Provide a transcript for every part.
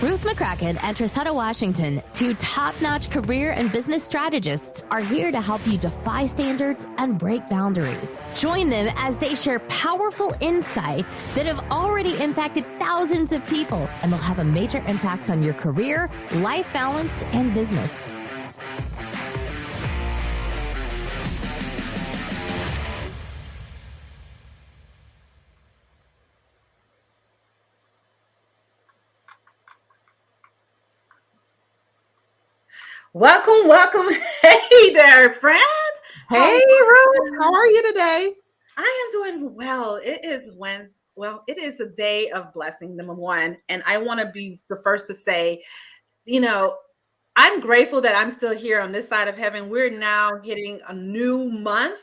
Ruth McCracken and Trisetta Washington, two top-notch career and business strategists, are here to help you defy standards and break boundaries. Join them as they share powerful insights that have already impacted thousands of people and will have a major impact on your career, life balance, and business. Welcome. Hey there, friends. Hey, Ruth. How are you today? I am doing well. It is Wednesday. Well, it is a day of blessing, number one. And I want to be the first to say, I'm grateful that I'm still here on this side of heaven. We're now hitting a new month.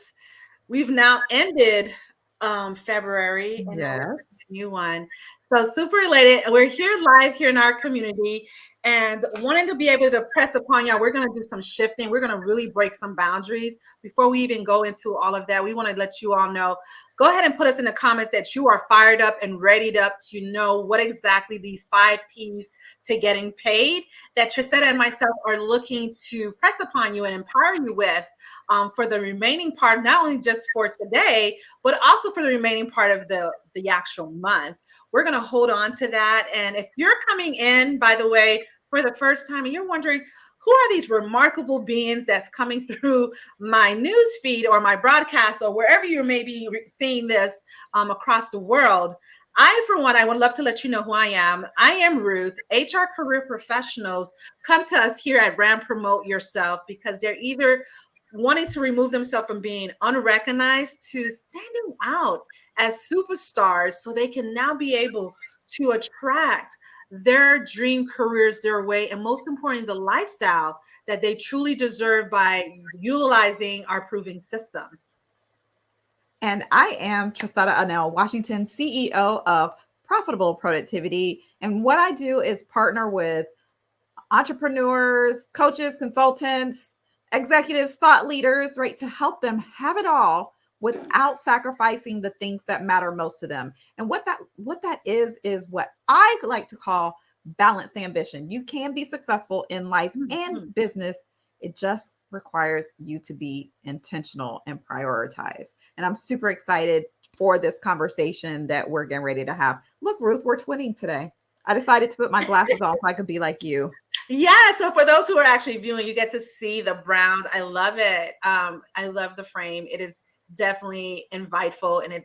We've now ended February and now we're a new one. So super elated. We're here live here in our community and wanting to be able to press upon y'all. We're going to do some shifting. We're going to really break some boundaries. Before we even go into all of that, we want to let you all know, go ahead and put us in the comments that you are fired up and readied up to know what exactly these 5 P's to getting paid that Trisetta and myself are looking to press upon you and empower you with for the remaining part, not only just for today, but also for the remaining part of the actual month. We're going to hold on to that. And if you're coming in, by the way, for the first time and you're wondering, who are these remarkable beings that's coming through my news feed or my broadcast or wherever you may be seeing this across the world? For one, I would love to let you know who I am. I am Ruth. HR career professionals come to us here at Brand Promote Yourself because they're either wanting to remove themselves from being unrecognized to standing out as superstars so they can now be able to attract their dream careers their way, and most importantly, the lifestyle that they truly deserve by utilizing our proven systems. And I am Trisetta Anel Washington, CEO of Profitable Productivity. And what I do is partner with entrepreneurs, coaches, consultants, executives, thought leaders, right, to help them have it all without sacrificing the things that matter most to them. And what that is what I like to call balanced ambition. You can be successful in life and business. It just requires you to be intentional and prioritize. And I'm super excited for this conversation that we're getting ready to have. Look, Ruth, we're twinning today. I decided to put my glasses on so I could be like you. Yeah. So for those who are actually viewing, you get to see the browns. I love it. I love the frame. It is definitely inviteful, and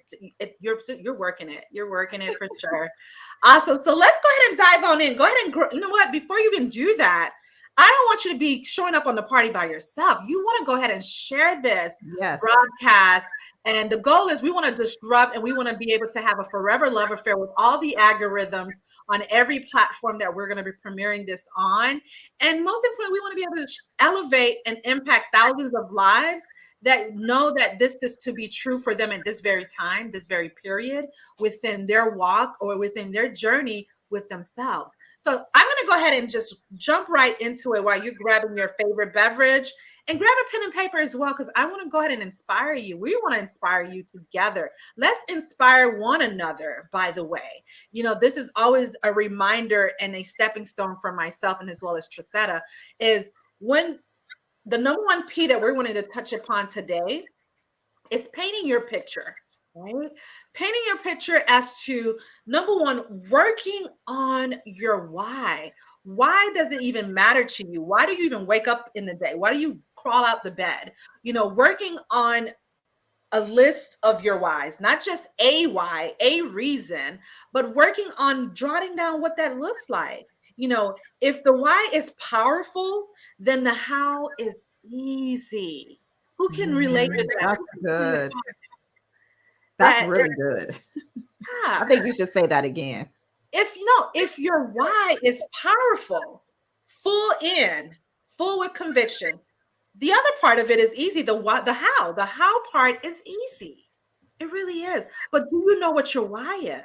you're working it. You're working it for sure. Awesome. So let's go ahead and dive on in. Go ahead and you know what? Before you even do that, I don't want you to be showing up on the party by yourself. You want to go ahead and share this broadcast. And the goal is we want to disrupt and we want to be able to have a forever love affair with all the algorithms on every platform that we're going to be premiering this on. And most importantly, we want to be able to elevate and impact thousands of lives that know that this is to be true for them at this very time, this very period, within their walk or within their journey with themselves. So I'm going to go ahead and just jump right into it while you're grabbing your favorite beverage and grab a pen and paper as well, because I want to go ahead and inspire you. We want to inspire you together. Let's inspire one another, by the way. This is always a reminder and a stepping stone for myself and as well as Trisetta, is when the number 1 P that we're wanting to touch upon today is painting your picture. Right? Painting your picture as to, number 1, working on your why. Why does it even matter to you? Why do you even wake up in the day? Why do you crawl out the bed? Working on a list of your whys, not just a why, a reason, but working on jotting down what that looks like. If the why is powerful, then the how is easy. Who can relate to that? That's good. That's really good. Yeah. I think you should say that again. If your why is powerful, full with conviction, the other part of it is easy. The how part is easy. It really is. But do you know what your why is?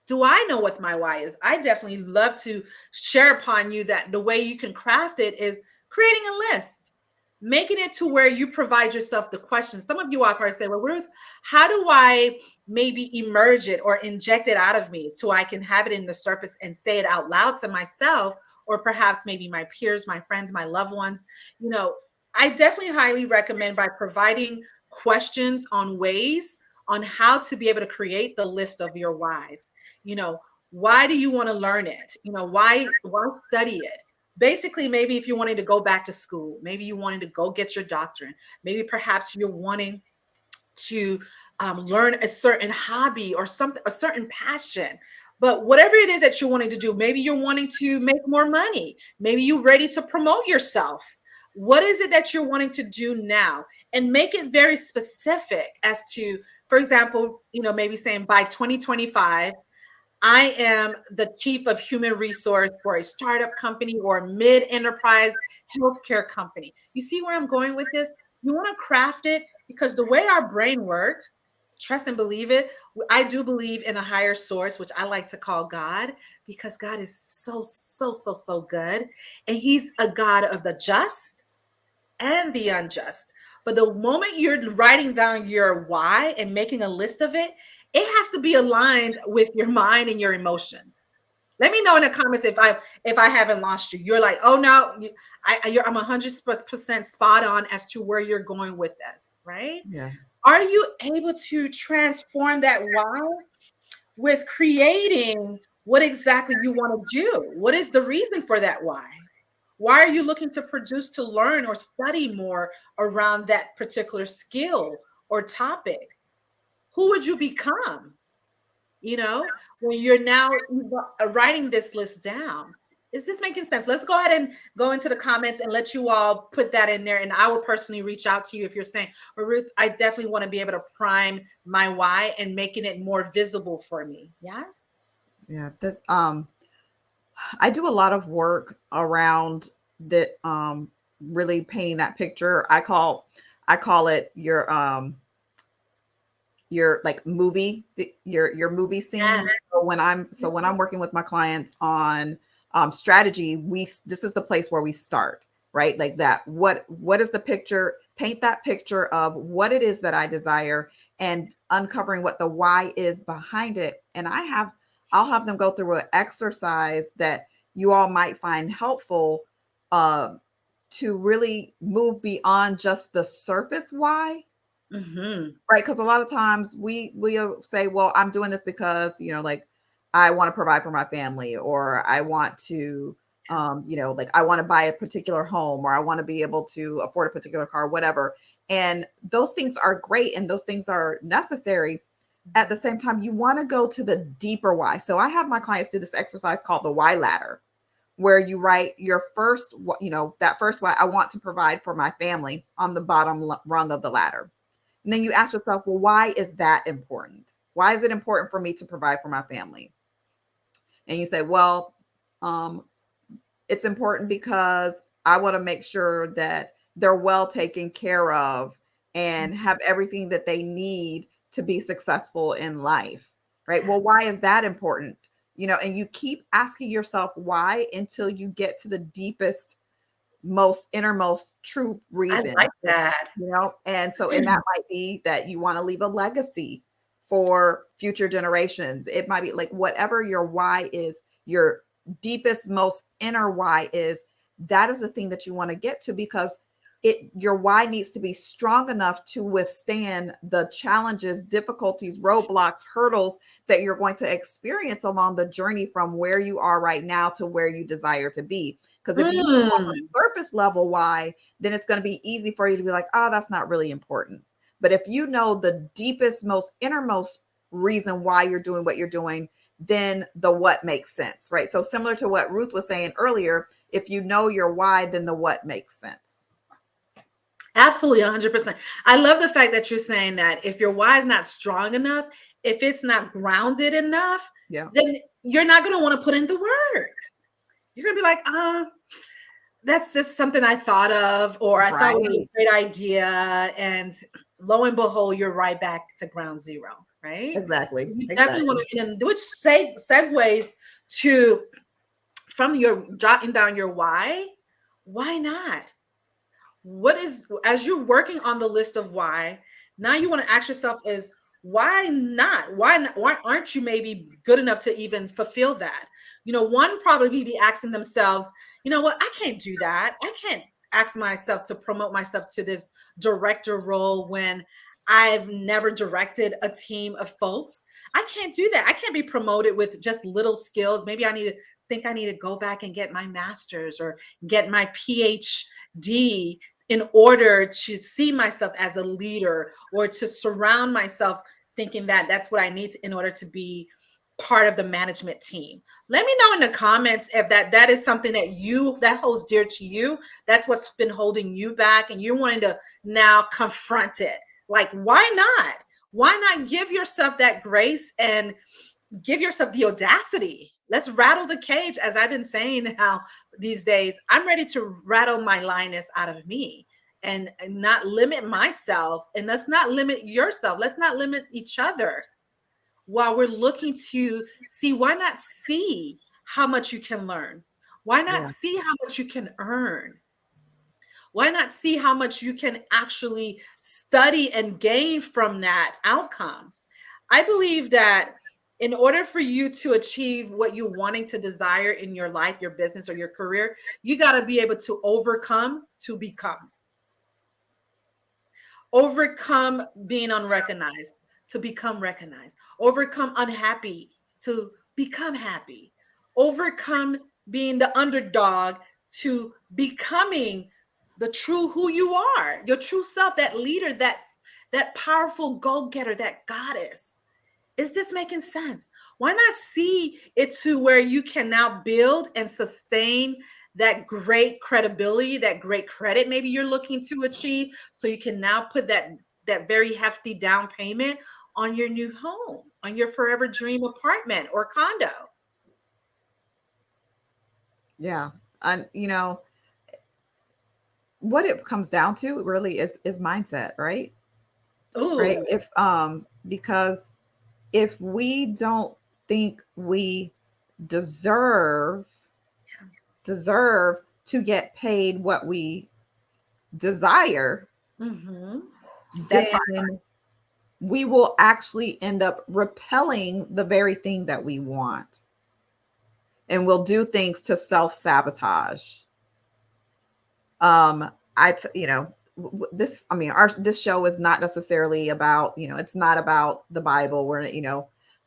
Do I know what my why is? I definitely love to share upon you that the way you can craft it is creating a list. making it to where you provide yourself the questions. Some of you all probably say, well, Ruth, how do I maybe emerge it or inject it out of me so I can have it in the surface and say it out loud to myself, or perhaps maybe my peers, my friends, my loved ones? You know, I definitely highly recommend by providing questions on ways on how to be able to create the list of your whys. You know, why do you want to learn it? You know, why study it? Basically, maybe if you wanted to go back to school, maybe you wanted to go get your doctorate, maybe perhaps you're wanting to learn a certain hobby or something, a certain passion. But whatever it is that you're wanting to do, maybe you're wanting to make more money, maybe you're ready to promote yourself. What is it that you're wanting to do now? And make it very specific as to, for example, you know, maybe saying by 2025, I am the chief of human resource for a startup company or mid-enterprise healthcare company. You see where I'm going with this? You want to craft it because the way our brain works, trust and believe it, I do believe in a higher source, which I like to call God, because God is so good. And he's a God of the just and the unjust. But the moment you're writing down your why and making a list of it, it has to be aligned with your mind and your emotions. Let me know in the comments if I haven't lost you. You're like, oh no, I'm 100% spot on as to where you're going with this, right? Yeah. Are you able to transform that why with creating what exactly you want to do? What is the reason for that why? Why are you looking to produce, to learn, or study more around that particular skill or topic? Who would you become? You know, when you're now writing this list down. Is this making sense? Let's go ahead and go into the comments and let you all put that in there. And I will personally reach out to you if you're saying, well, Ruth, I definitely want to be able to prime my why and making it more visible for me. Yes? Yeah. This I do a lot of work around that, really painting that picture. I call it your like movie, your movie scene. Yes. So when I'm working with my clients on strategy, this is the place where we start, right? Like that. What is the picture? Paint that picture of what it is that I desire and uncovering what the why is behind it. And I'll have them go through an exercise that you all might find helpful to really move beyond just the surface why. Mm-hmm. Right. Because a lot of times we say, well, I'm doing this because, you know, like I want to provide for my family, or I want to, you know, like I want to buy a particular home, or I want to be able to afford a particular car, whatever. And those things are great and those things are necessary. At the same time, you want to go to the deeper why. So I have my clients do this exercise called the why ladder, where you write your first, you know, that first why, I want to provide for my family, on the bottom rung of the ladder. And then you ask yourself, well, why is that important? Why is it important for me to provide for my family? And you say, well, it's important because I want to make sure that they're well taken care of and have everything that they need to be successful in life, right? Well, why is that important? You know, and you keep asking yourself why until you get to the deepest, most innermost true reason. I like that. You know, and so, and that might be that you want to leave a legacy for future generations. It might be like whatever your why is, your deepest, most inner why is, that is the thing that you want to get to, because your why needs to be strong enough to withstand the challenges, difficulties, roadblocks, hurdles that you're going to experience along the journey from where you are right now to where you desire to be. Because if you have a surface level why, then it's going to be easy for you to be like, oh, that's not really important. But if you know the deepest, most innermost reason why you're doing what you're doing, then the what makes sense, right? So similar to what Ruth was saying earlier, if you know your why, then the what makes sense. Absolutely, 100%. I love the fact that you're saying that if your why is not strong enough, if it's not grounded enough, then you're not going to want to put in the work. You're going to be like, that's just something I thought of, or I thought it was a great idea. And lo and behold, you're right back to ground zero, right? Exactly. You definitely want to, which segues to, from your jotting down your why not? what is, as you're working on the list of why, now you want to ask yourself is, why not? Why not? Why aren't you maybe good enough to even fulfill that? One probably be asking themselves, you know what, I can't do that. I can't ask myself to promote myself to this director role when I've never directed a team of folks. I can't do that. I can't be promoted with just little skills. Maybe I need to go back and get my master's or get my PhD in order to see myself as a leader, or to surround myself thinking that that's what I need to, in order to be part of the management team. Let me know in the comments if that is something that holds dear to you. That's what's been holding you back, and you're wanting to now confront it. Like, why not? Why not give yourself that grace and give yourself the audacity? Let's rattle the cage, as I've been saying how these days. I'm ready to rattle my lioness out of me and not limit myself. And let's not limit yourself. Let's not limit each other while we're looking to see. Why not see how much you can learn? Why not see how much you can earn? Why not see how much you can actually study and gain from that outcome? I believe that in order for you to achieve what you're wanting to desire in your life, your business, or your career, you got to be able to overcome to become. Overcome being unrecognized to become recognized. Overcome unhappy to become happy. Overcome being the underdog to becoming the true who you are, your true self, that leader, that powerful go-getter, that goddess. Is this making sense? Why not see it to where you can now build and sustain that great credibility, that great credit maybe you're looking to achieve, so you can now put that very hefty down payment on your new home, on your forever dream apartment or condo. Yeah. And what it comes down to really is mindset, right? Ooh. Right. Because if we don't think we deserve to get paid what we desire, then we will actually end up repelling the very thing that we want. And we'll do things to self-sabotage. This show is not necessarily about, it's not about the Bible.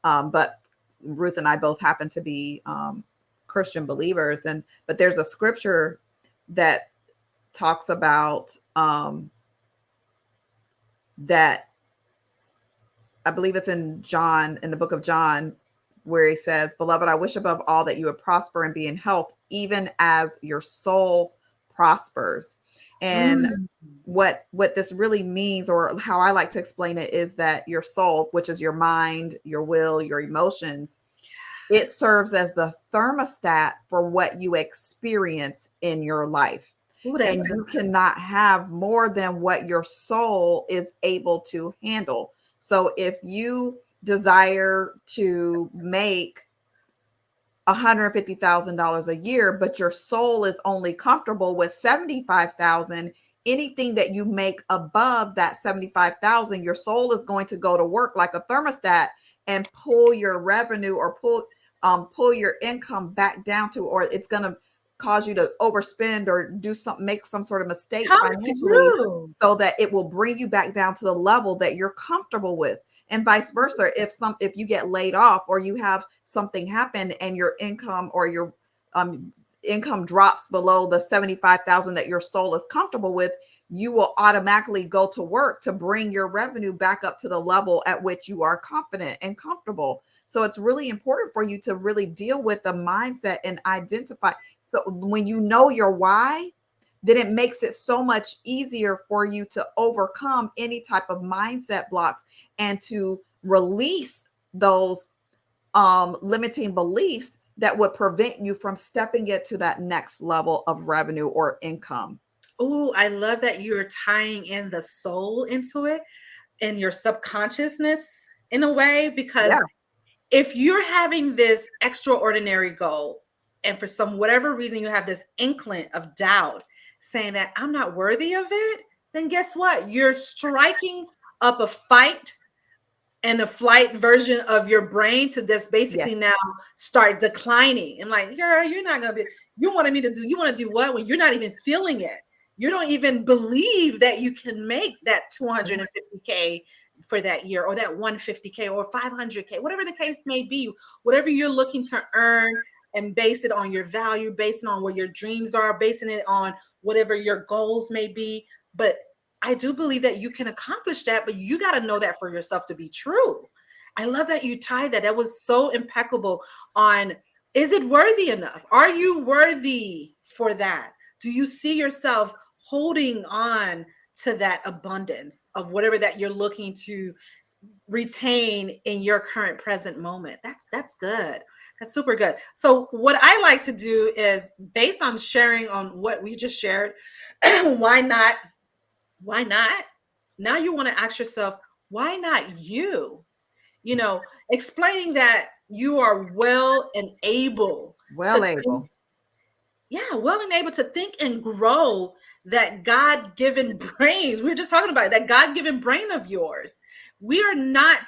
But Ruth and I both happen to be Christian believers, but there's a scripture that talks about that, I believe it's in the book of John, where he says, "Beloved, I wish above all that you would prosper and be in health, even as your soul prospers." And what this really means, or how I like to explain it, is that your soul, which is your mind, your will, your emotions, it serves as the thermostat for what you experience in your life. And you cannot have more than what your soul is able to handle. So if you desire to make $150,000 a year, but your soul is only comfortable with 75,000, anything that you make above that 75,000, your soul is going to go to work like a thermostat and pull your revenue, or pull your income back down to, or it's going to cause you to overspend or make some sort of mistake financially, so that it will bring you back down to the level that you're comfortable with. And vice versa. If you get laid off, or you have something happen and your income, or your income drops below the 75,000 that your soul is comfortable with, you will automatically go to work to bring your revenue back up to the level at which you are confident and comfortable. So it's really important for you to really deal with the mindset and identify. So when you know your why, then it makes it so much easier for you to overcome any type of mindset blocks and to release those limiting beliefs that would prevent you from stepping it to that next level of revenue or income. Oh, I love that you're tying in the soul into it and your subconsciousness in a way, because if you're having this extraordinary goal, and for whatever reason you have this inkling of doubt saying that I'm not worthy of it, then guess what? You're striking up a fight and a flight version of your brain to just basically now start declining. And like, girl, you're not gonna be, you want to do what when you're not even feeling it? You don't even believe that you can make that 250K for that year, or that 150K or 500K, whatever the case may be, whatever you're looking to earn, and base it on your value, based on what your dreams are, basing it on whatever your goals may be. But I do believe that you can accomplish that, but you got to know that for yourself to be true. I love that you tied that. That was so impeccable on, is it worthy enough? Are you worthy for that? Do you see yourself holding on to that abundance of whatever that you're looking to retain in your current present moment? That's good. That's super good. So what I like to do is, based on sharing on what we just shared, why not? Why not? Now you want to ask yourself, why not you? You know, explaining that you are well and able Well to able. think, well and able to think and grow that God-given brains. We were just talking about it, that God-given brain of yours. We are not,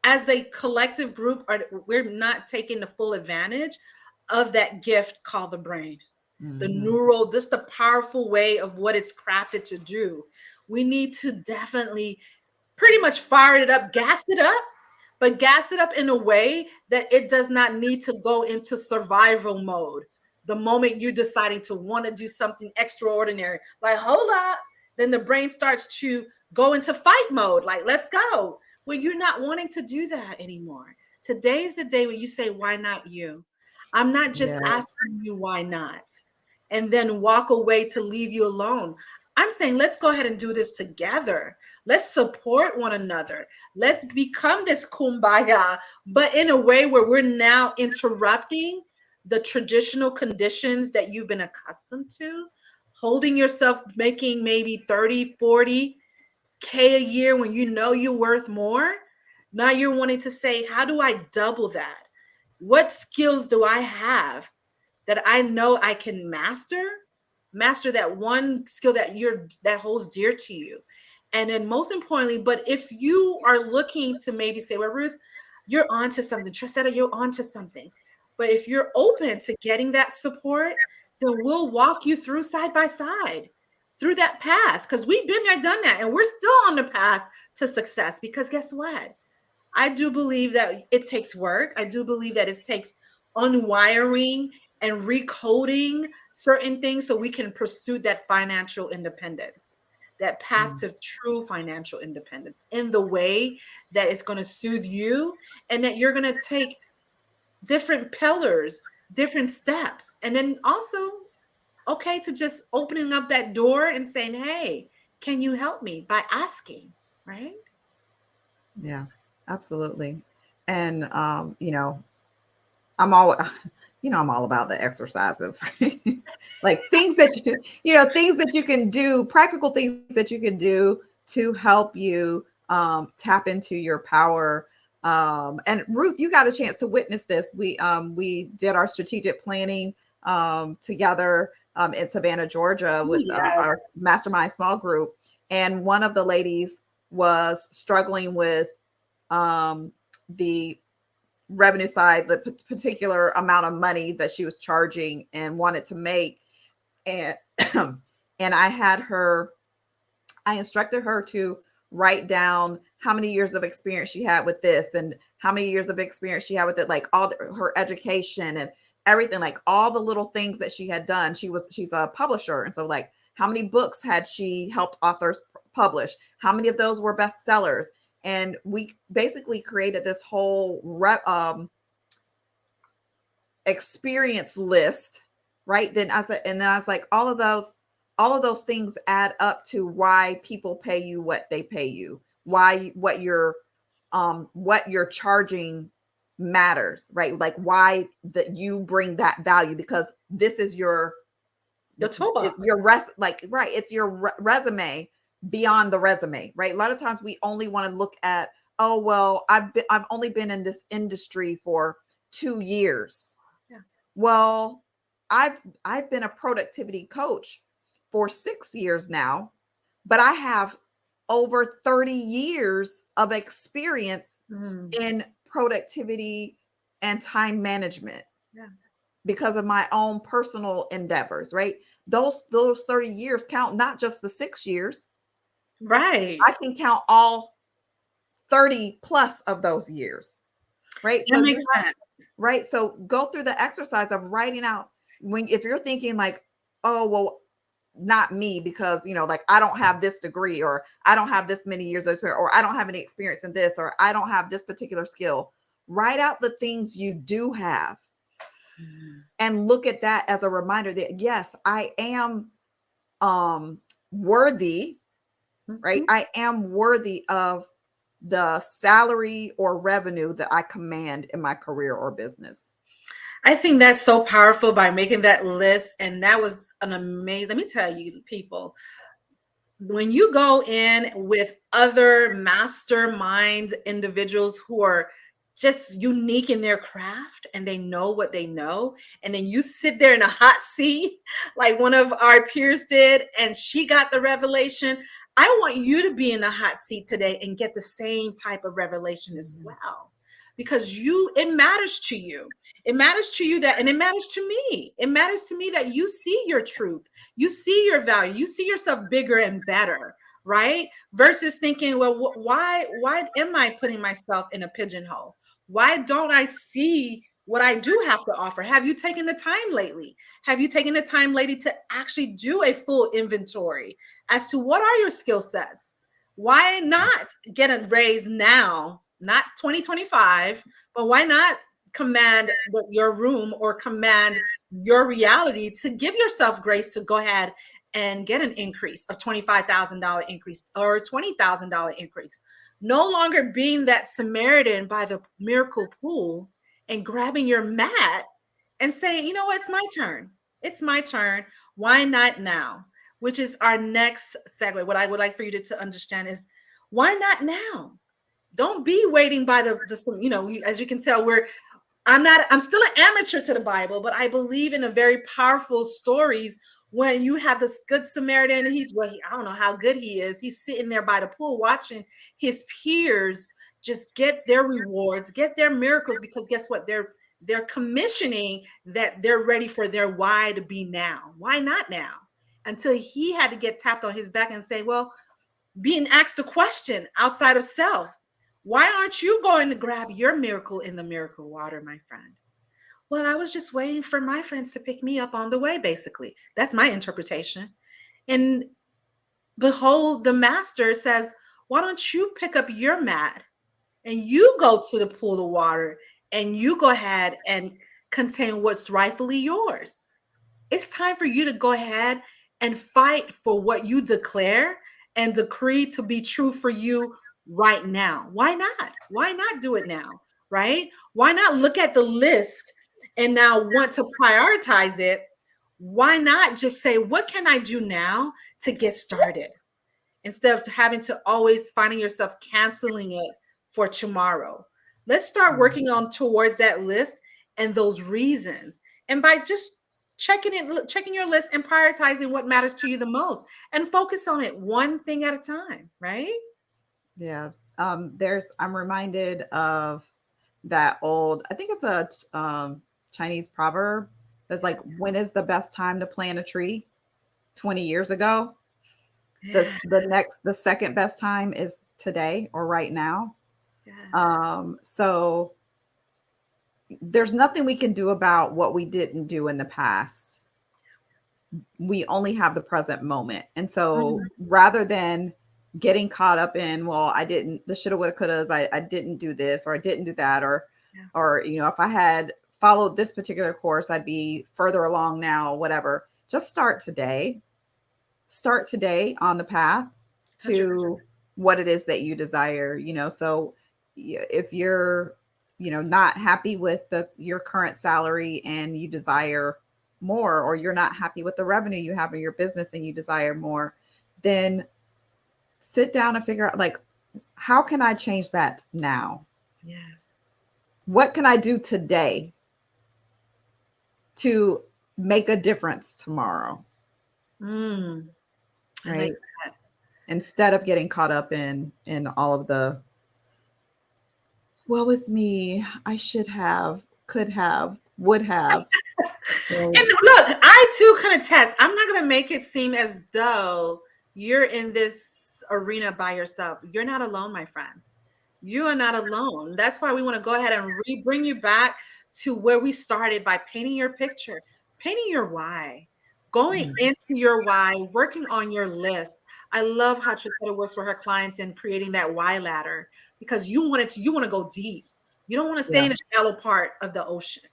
as a collective group, we're not taking the full advantage of that gift called the brain. The neural, just the powerful way of what it's crafted to do. We need to definitely pretty much fire it up, gas it up, but gas it up in a way that it does not need to go into survival mode. The moment you're deciding to want to do something extraordinary, like, hold up, then the brain starts to go into fight mode, like, let's go. Well, you're not wanting to do that anymore. Today's the day when you say, why not you? I'm not just asking you why not, and then walk away to leave you alone. I'm saying, let's go ahead and do this together. Let's support one another. Let's become this kumbaya, but in a way where we're now interrupting the traditional conditions that you've been accustomed to, holding yourself, making maybe 30, 40K a year when you know you're worth more. Now you're wanting to say, how do I double that? What skills do I have that I know I can master that one skill that holds dear to you? And then most importantly, but if you are looking to maybe say, well, Ruth, you're onto something, Tressetta, you're onto something. But if you're open to getting that support, then we'll walk you through side by side through that path, because we've been there, done that, and we're still on the path to success. Because guess what? I do believe that it takes work. I do believe that it takes unwiring and recoding certain things so we can pursue that financial independence, that path to true financial independence in the way that is going to soothe you, and that you're going to take different pillars, different steps. And then also, okay, to just opening up that door and saying, hey, can you help me, by asking, right? Yeah, absolutely. And I'm all I'm all about the exercises, right? Like things that things that you can do, practical things that you can do to help you tap into your power. And Ruth, you got a chance to witness this. We did our strategic planning together in Savannah, Georgia, with our mastermind small group. And one of the ladies was struggling with the revenue side, the particular amount of money that she was charging and wanted to make. And and I instructed her to write down how many years of experience she had with this and how many years of experience she had with it, like all her education and everything, like all the little things that she had done. She's a publisher. And so like, how many books had she helped authors publish? How many of those were bestsellers? And we basically created this whole experience list, right? Then I was like, all of those things add up to why people pay you what they pay you, what you're charging matters, right? Like why that you bring that value, because this is your toolbox, it's your resume beyond the resume, right? A lot of times we only want to look at, oh, well, I've only been in this industry for 2 years. Yeah. Well, I've been a productivity coach for 6 years now, but I have over 30 years of experience in productivity and time management because of my own personal endeavors, right? Those 30 years count, not just the 6 years. Right. I can count all 30 plus of those years, right? That makes sense. Right. So go through the exercise of writing out if you're thinking like, oh, well, not me, because, like I don't have this degree, or I don't have this many years of experience, or I don't have any experience in this, or I don't have this particular skill. Write out the things you do have and look at that as a reminder that, yes, I am worthy, right? I am worthy of the salary or revenue that I command in my career or business. I think that's so powerful by making that list. And that was an amazing, let me tell you, people, when you go in with other mastermind individuals who are just unique in their craft and they know what they know, and then you sit there in a hot seat like one of our peers did, and she got the revelation. I want you to be in the hot seat today and get the same type of revelation as well, because it matters to you. It matters to you that, and it matters to me. It matters to me that you see your truth, you see your value, you see yourself bigger and better, right? Versus thinking, well, why am I putting myself in a pigeonhole? Why don't I see what I do have to offer? Have you taken the time lately? Have you taken the time lately to actually do a full inventory as to what are your skill sets? Why not get a raise now? Not 2025, but why not command your room or command your reality to give yourself grace to go ahead and get an increase, a $25,000 increase or a $20,000 increase? No longer being that Samaritan by the miracle pool and grabbing your mat and saying, you know what, it's my turn. It's my turn. Why not now? Which is our next segue. What I would like for you to understand is, why not now? Don't be waiting by as you can tell, I'm still an amateur to the Bible, but I believe in the very powerful stories when you have this good Samaritan, and I don't know how good he is. He's sitting there by the pool watching his peers just get their rewards, get their miracles, because guess what? They're commissioning that they're ready for their why to be now. Why not now? Until he had to get tapped on his back and say, well, being asked a question outside of self. Why aren't you going to grab your miracle in the miracle water, my friend? Well, I was just waiting for my friends to pick me up on the way, basically. That's my interpretation. And behold, the master says, why don't you pick up your mat and you go to the pool of water and you go ahead and contain what's rightfully yours? It's time for you to go ahead and fight for what you declare and decree to be true for you right now. Why not? Why not do it now? Right? Why not look at the list and now want to prioritize it? Why not just say, what can I do now to get started? Instead of having to always finding yourself canceling it for tomorrow. Let's start working on towards that list and those reasons. And by just checking your list and prioritizing what matters to you the most, and focus on it one thing at a time, right? Yeah. I'm reminded of that old, I think it's a Chinese proverb that's like, when is the best time to plant a tree? 20 years ago. Yeah. The second best time is today or right now. Yes. So there's nothing we can do about what we didn't do in the past. We only have the present moment. And so rather than getting caught up in, well, I didn't, the shoulda, woulda, couldas, I didn't do this, or I didn't do that, or if I had followed this particular course, I'd be further along now, whatever. Just start today. Start today on the path to what it is that you desire, so if you're, not happy with your current salary and you desire more, or you're not happy with the revenue you have in your business and you desire more, then sit down and figure out, like, how can I change that now? Yes. What can I do today to make a difference tomorrow? Mm, I like right? that. Instead of getting caught up in all of the woe is me, I should have, could have, would have. Right. And look, I too can attest. I'm not going to make it seem as though you're in this arena by yourself. You're not alone, my friend. You are not alone. That's why we want to go ahead and bring you back to where we started by painting your picture, painting your why, going Mhm. into your why, working on your list. I love how Trisetta works with her clients in creating that why ladder because you want to go deep. You don't want to stay Yeah. in a shallow part of the ocean.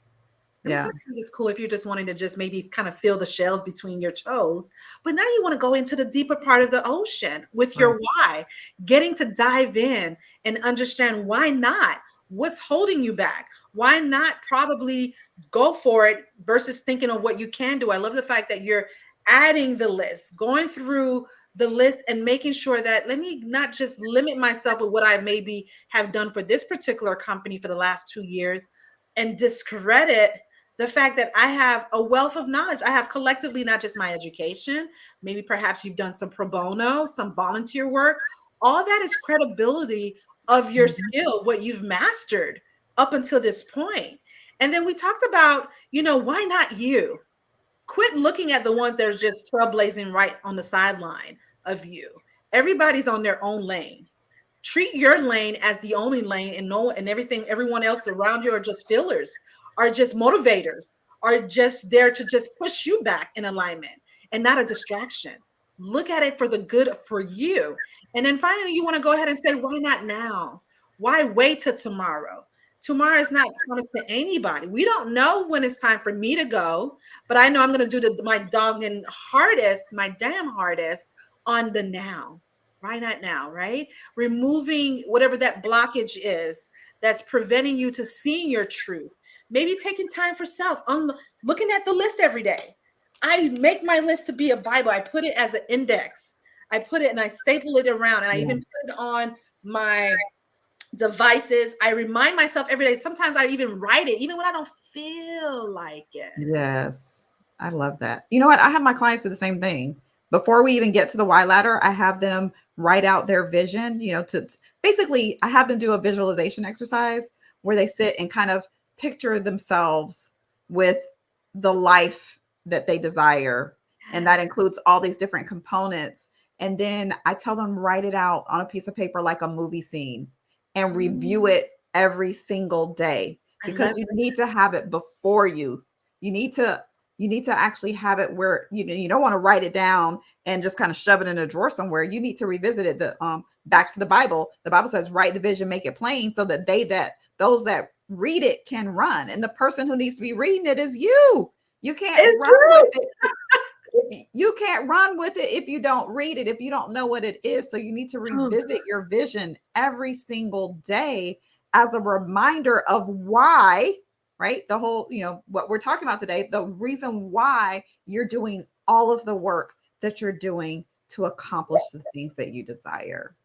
I mean, Yeah. sometimes it's cool if you're just wanting to just maybe kind of feel the shells between your toes, but now you want to go into the deeper part of the ocean with Right. your why, getting to dive in and understand why not? What's holding you back? Why not probably go for it versus thinking of what you can do? I love the fact that you're adding the list, going through the list and making sure that let me not just limit myself with what I maybe have done for this particular company for the last 2 years and discredit the fact that I have a wealth of knowledge. I have collectively not just my education, maybe perhaps you've done some pro bono, some volunteer work. All that is credibility of your Mhm. skill, what you've mastered up until this point. And then we talked about, why not you? Quit looking at the ones that are just trailblazing right on the sideline of you. Everybody's on their own lane. Treat your lane as the only lane, and everything, everyone else around you are just fillers, are just motivators, are just there to just push you back in alignment and not a distraction. Look at it for the good for you. And then finally, you want to go ahead and say, why not now? Why wait till tomorrow? Tomorrow is not promised to anybody. We don't know when it's time for me to go, but I know I'm going to do my dogging hardest, my damn hardest on the now. Why not now, right? Removing whatever that blockage is that's preventing you to seeing your truth. Maybe taking time for self, looking at the list every day. I make my list to be a Bible. I put it as an index. I put it and I staple it around, and I Yeah. even put it on my devices. I remind myself every day. Sometimes I even write it, even when I don't feel like it. Yes. I love that. You know what? I have my clients do the same thing. Before we even get to the why ladder, I have them write out their vision, basically I have them do a visualization exercise where they sit and kind of picture themselves with the life that they desire. And that includes all these different components. And then I tell them write it out on a piece of paper like a movie scene and review Mm, it every single day I because love you need to have it before you. You need to actually have it where you don't want to write it down and just kind of shove it in a drawer somewhere. You need to revisit it. Back to the Bible. The Bible says, "Write the vision, make it plain, so that those that read it can run." And the person who needs to be reading it is you. You can't it's run with true. it. You can't run with it if you don't read it, if you don't know what it is. So you need to Oh, revisit your vision every single day as a reminder of why, right? The whole, what we're talking about today, the reason why you're doing all of the work that you're doing to accomplish the things that you desire.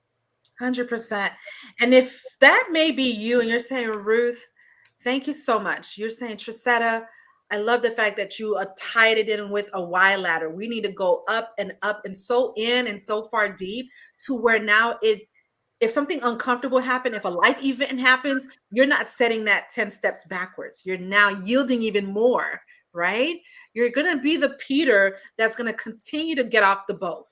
100%. And if that may be you and you're saying, Ruth, thank you so much. You're saying, Trisetta, I love the fact that you tied it in with a Y ladder. We need to go up and so in and so far deep to where now if something uncomfortable happened, if a life event happens, you're not setting that 10 steps backwards. You're now yielding even more, right? You're going to be the Peter that's going to continue to get off the boat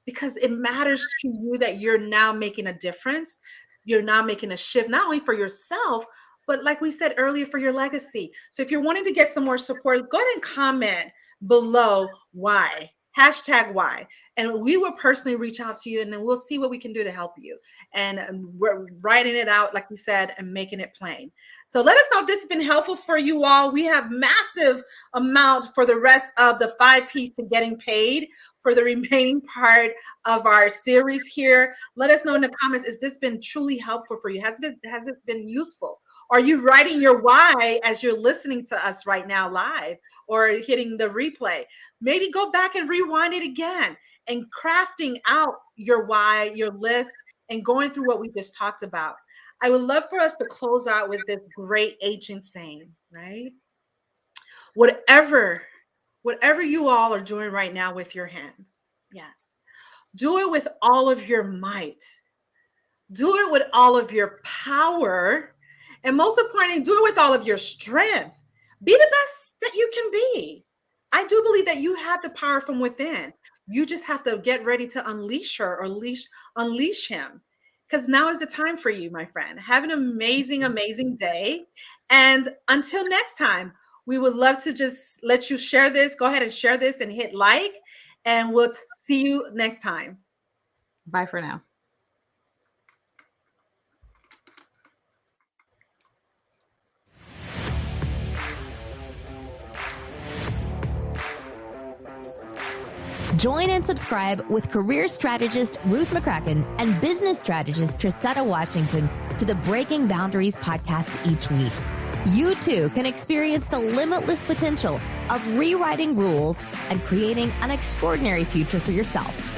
because it matters to you that you're now making a difference. You're now making a shift, not only for yourself, but like we said earlier, for your legacy. So if you're wanting to get some more support, go ahead and comment below why. Hashtag why. And we will personally reach out to you and then we'll see what we can do to help you. And we're writing it out, like we said, and making it plain. So let us know if this has been helpful for you all. We have massive amount for the rest of the 5 P's to getting paid for the remaining part of our series here. Let us know in the comments, has this been truly helpful for you? Has it been useful? Are you writing your why as you're listening to us right now live or hitting the replay? Maybe go back and rewind it again and crafting out your why, your list, and going through what we just talked about. I would love for us to close out with this great ancient saying, right? Whatever whatever you all are doing right now with your hands, yes, do it with all of your might. Do it with all of your power. And most importantly, do it with all of your strength. Be the best that you can be. I do believe that you have the power from within. You just have to get ready to unleash her or unleash him. Because now is the time for you, my friend. Have an amazing, amazing day. And until next time, we would love to just let you share this. Go ahead and share this and hit like. And we'll see you next time. Bye for now. Join and subscribe with career strategist Ruth McCracken and business strategist Trisetta Washington to the Breaking Boundaries podcast each week. You too can experience the limitless potential of rewriting rules and creating an extraordinary future for yourself.